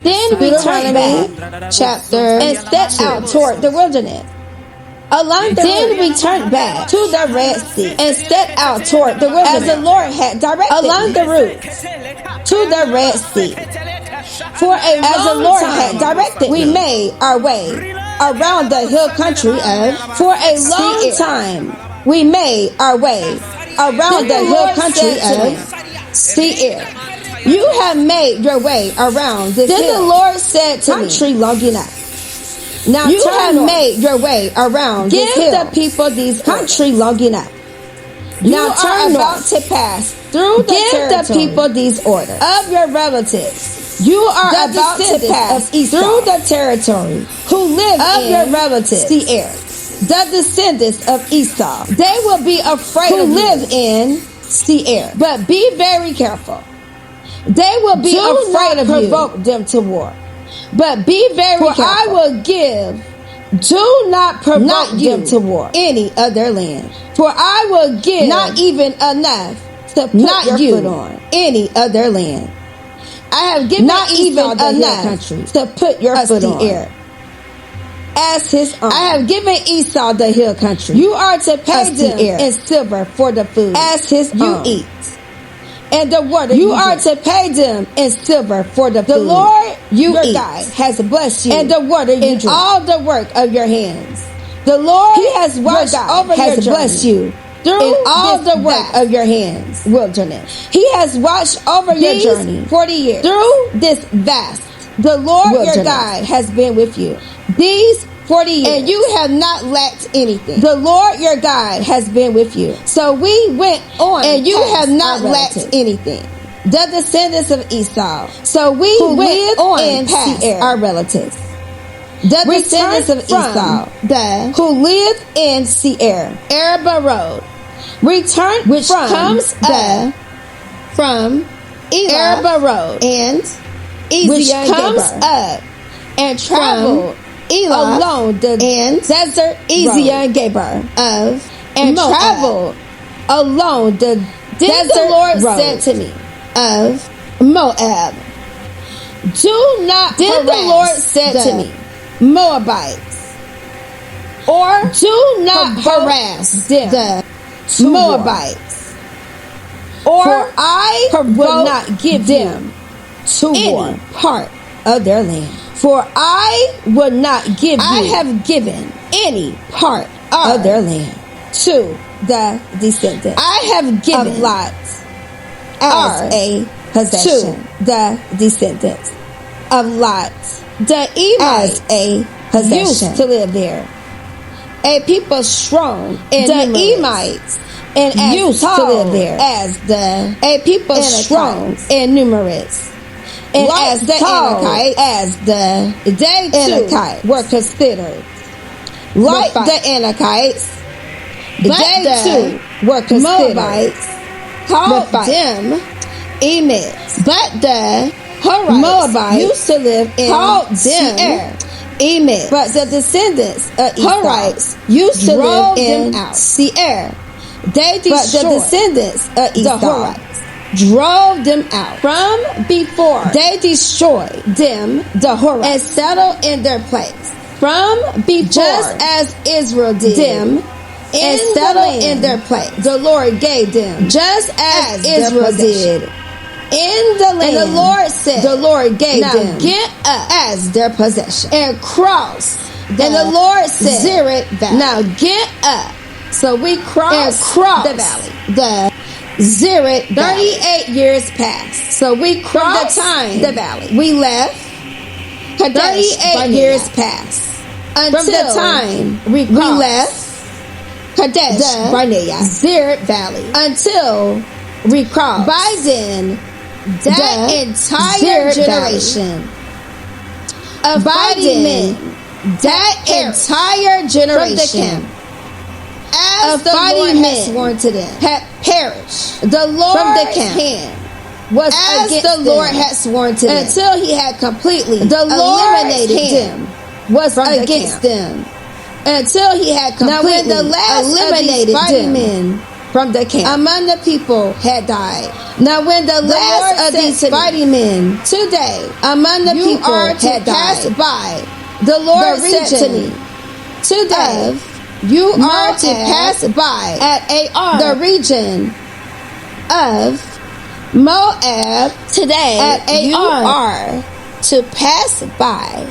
Then we turned back chapter and stepped out toward the wilderness. Then we turned back to the Red Sea and stepped out toward the wilderness as the Lord had directed along the route to the Red Sea. For a As the long Lord time, had directed we me. made our way around the hill country of. For a long Seir. time, We made our way around Then the the hill Lord country said to of Seir. You have made your way around this then the hill Lord said to country me, long enough. Now You you have have made your way around Give this hill the people these country long enough. You Now are turn about north to pass through the Give the territory people these orders. of your relatives. You are The about to descendants pass of Esau, through the territory who live of in your relatives. Seir. The descendants of Esau, They will be afraid who of you. live in Seir. But be very careful. They will be Do afraid not of provoke you. them to war. But be very For careful. I will give Do not provoke not you them to war. any other land, For I will give not even enough to put Not your you. foot on any other land. I have given Not Esau even the hill enough country to put your as foot the on air. as his own. I have given Esau the hill country. You are to pay as the them air. in silver for the food As his you own. eat, and the water You you are drink. to pay them in silver for the The food Lord you your eat, God has blessed you, and the water you in drink. all the work of your hands. The Lord He has watched your God over has your blessed journey you through in all this the work vast of your hands. wilderness. He has watched over your These journey 40 years. through this vast. The Lord your wilderness. God has been with you. These 40 years, And you have not lacked anything. the Lord your God has been with you. So we went on, And you past have not our lacked relatives, anything. the descendants of Esau. So we Who went lived on in past Seir. our relatives, The returned descendants of from Esau, the who lived in Seir, Arabah Road, returned which from comes the from Elah Arabah Road, and which Ezion comes Geber, up and traveled Elah along the and desert Ezion Geber of and Moab. traveled along the Then desert the Lord road said to me, of Moab. Do not Then the harass Lord said the to me, Moabites, or do not provoke harass them, the to Moabites, or for I will provoke not give them to any war. part of their land. For I will not give I you have given any part of their land to the descendants I have given of Lot as as a possession. The descendants of Lot the as Emites a possession. used to live there. A people strong and The numerous, Emites and as used to tall live there as the a people Anakites. strong and numerous, and Like as the tall Anakites, as the they too Anakites were considered like fight. the Anakites. But They the too were considered Moabites called fight. them Emites. But the Horites Moabites used to live in called them Seir. Emites. But the descendants of Esau Horites used to drove live in them out. Seir. They But the destroyed descendants of the Esau Horites, drove them out from before They destroyed them the Horites and settled in their place. from before, Just as Israel did them and in settled the in land. their place. The Lord gave them Just as their Israel possession. did in the land. And the Lord said, the Lord gave now them get up as their possession. and cross. And the Lord said, Zered Valley. now get up So we crossed and cross the valley. the Zered Valley. 38 years passed. So we From the crossed time the valley. we left Kadesh 38 Barnea, years passed. until From the time we crossed left Kadesh the Barnea, Zered Valley. until We crossed by then that the entire Zered generation of By fighting then, men, that perished entire from the generation camp as of the Lord fighting had men sworn to them had perished. The Lord's from the camp hand was as against the Lord them had sworn to them. until he had completely The Lord's eliminated hand them was from the against camp. them until he had Now when completely the last eliminated of these fighting them. men from the camp among the people had died. Now when the last Lord of these said to me, fighting men today among the You people are to had pass died, by the Lord the said to me, region today you are are to pass by at Ar, the region of Moab. today At you Ar, are to pass by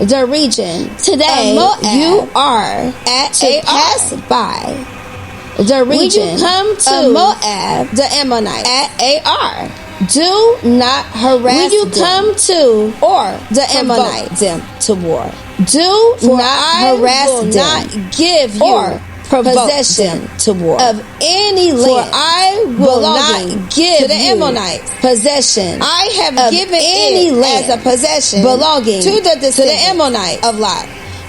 the region today of Moab. you are at To pass by the When region you come to of Moab, the Ammonites, at Ar. do not harass When you them come to or the provoke Ammonites them to war, do for not I harass will them not give you or provoke possession them to war of any For land. I will belonging not give to the you Ammonites possession. I have of given any it land as a possession belonging to the descendants Ammonites of Lot.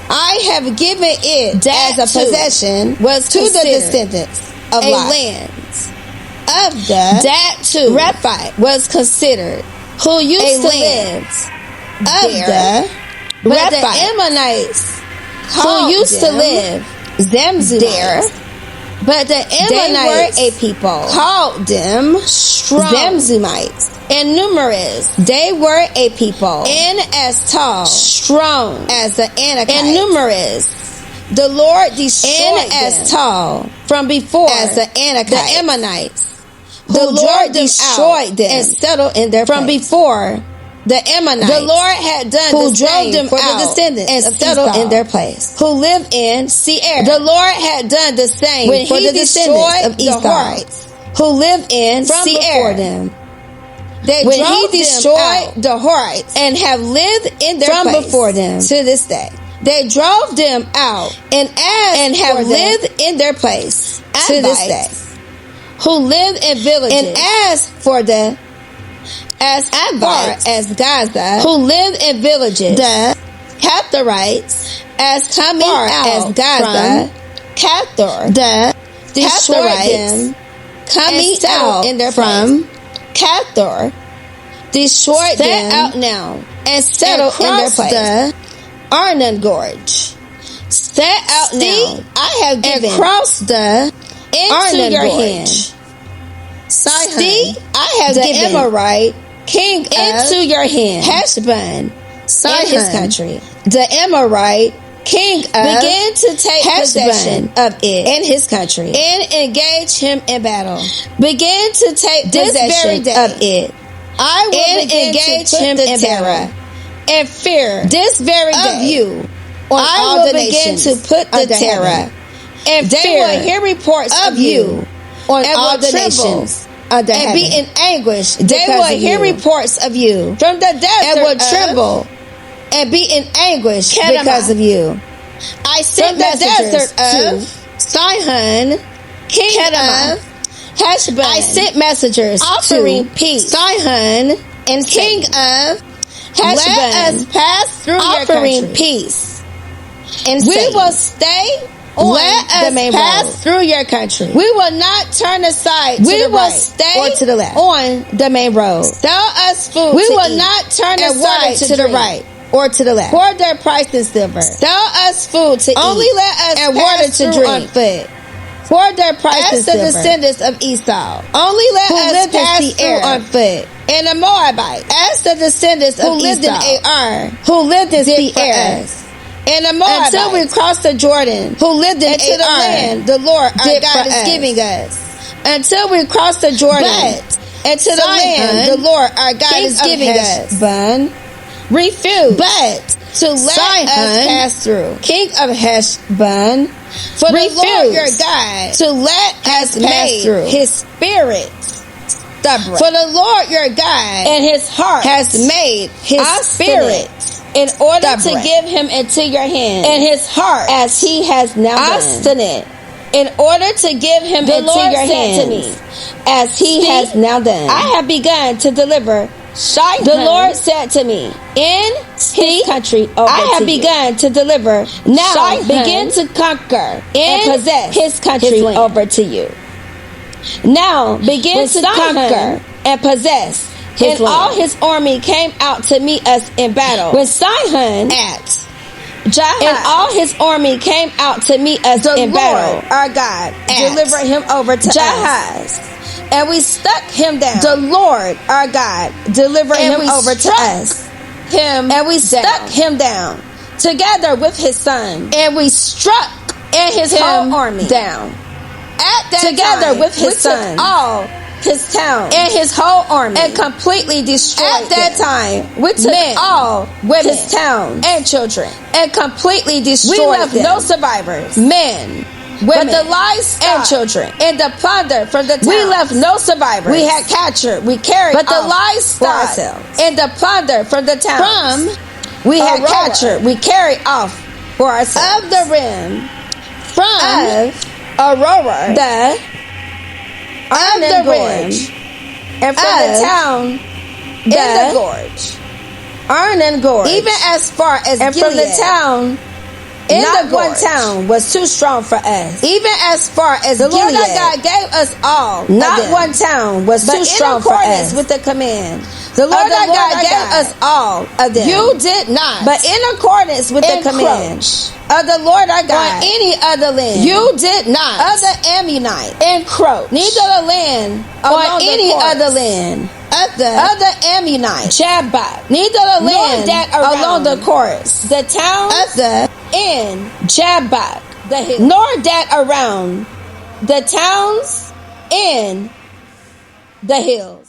I have given it That as a too possession was to the considered descendants of a Lot. land Of the that too Rephaite, was considered who used a to land live of there, the but the Rephaite, Ammonites who used to them live Zemzumites. there, but the Ammonites They were a people called them strong Zemzumites. and numerous, They were a people and as tall strong as the Anakites. and numerous, The Lord destroyed and as them tall from before as the Anakites. the Ammonites. The who Lord drove them destroyed out them and settled in their from place. before The Ammonites, the Lord had done who the drove same them for the out descendants and of settled Esau, in their place, who lived in Seir. the Lord had done the same when for he the descendants destroyed of the Esau, Horites who lived in from Seir. before them. They When drove he them destroyed out the Horites and have lived in their from place before them to this day. They drove them out and and have for the lived in their place to this day, Avites, who lived in villages. and as for the as far Avites, as Gaza, who lived in villages, the Catharites, as coming far out as Gaza, from Cathor, the destroyed Catharites, them, coming and settled out in their from place. Cathor, Destroyed set them out now and settled in their across place. the Arnon Gorge. set out See, now I have given and cross the into Arnon your Gorge. hand. Sihon, See, I have the given Amorite king into of your hand Heshbon, Sihon, in his country. The Amorite king of began to take possession Heshbon of it in his country, and engage him in battle. began to take This very possession day, of it. I will and begin engage to put him the in terror battle and fear this very of day you on I all will the begin nations to put the under terror heaven. and They fear will hear reports of you on and all will the tremble nations under and heaven. be in anguish. They because will of hear you. reports of you from the desert and will of tremble and be in anguish Kedemah. because of you. I From sent the messengers desert of to Sihon, king Kedemah. of Heshbon, I sent messengers offering to peace. Sihon and king saying, of Let Heshbon, us pass through your offering country. peace. And We saying, will stay on Let the us main pass road. through your country. We will not turn aside to We the will right stay or to the left. on the main road. Sell us food We to will eat not turn and water aside to to the drink. right or to the left. for their price in silver. Sell us food to Only eat let us and pass water to through drink on foot for their price in as the silver. descendants of Esau, Only let who us lived in pass Seir, through on foot. And the Moabites as the descendants who of lived Esau, in Ar who lived in did for Seir, us. And the Moabites until we crossed the Jordan, who lived in into the Ar land the Lord our did God for is us. giving us. Until we crossed the Jordan, But into the Sihon, land the Lord our God king is of giving us. Heshbon, refused But to let Sihon, us pass through. king of Heshbon, For the Lord refused your God to let has us pass made through. his spirit stubborn. For the Lord your God and his heart has made his obstinate, spirit in order to stubborn. give him into your hand, and his heart as he has now done. obstinate, In order to give him the into Lord your said hands, to me, as he See, has now done. I have begun to deliver Sihon. The Lord said to me, in See, his country over I have to you. begun to deliver. Now Sihon begin to conquer and and possess his country his land. over to you. Now begin When to Sihon conquer and possess his and all land. his army came out to meet us in battle. When Sihon at and all his army came out to meet us in battle. Our God delivered him over to us. And we struck him down. The Lord, our God, delivered him over to us. And we struck him down together with his son. And we struck his whole army down. At that together time, with his we son. took all his towns And his whole army. and completely destroyed At that them. time, we took Men, all women, his towns and children and completely destroyed we left them. no survivors. Men, But women, the livestock and children. and the plunder from the towns. We left no survivors. We had captured. We carried. But the off for livestock ourselves and the plunder from the towns. we had Aurora. captured. We carried off for ourselves. Of the rim, From Aurora, the of the rim, gorge. and from the Of town in the gorge, Arnon Gorge. even as far as and Gilead. from the town in Not the one gorge. town was too strong for us. Even as far as The Lord Gilead. our God gave us all. of Not them. one town was But too in strong for accordance us. with the command, The Lord of our God gave us all of them. You did not. But in accordance with the command encroach of the Lord our God, on any other land. you did not of the Ammonites encroach neither the land along on the any course other land of the of the Ammonites, Jabbok, neither the nor land that around along the course the towns of the in Jabbok, the hill, nor that around the towns in the hills.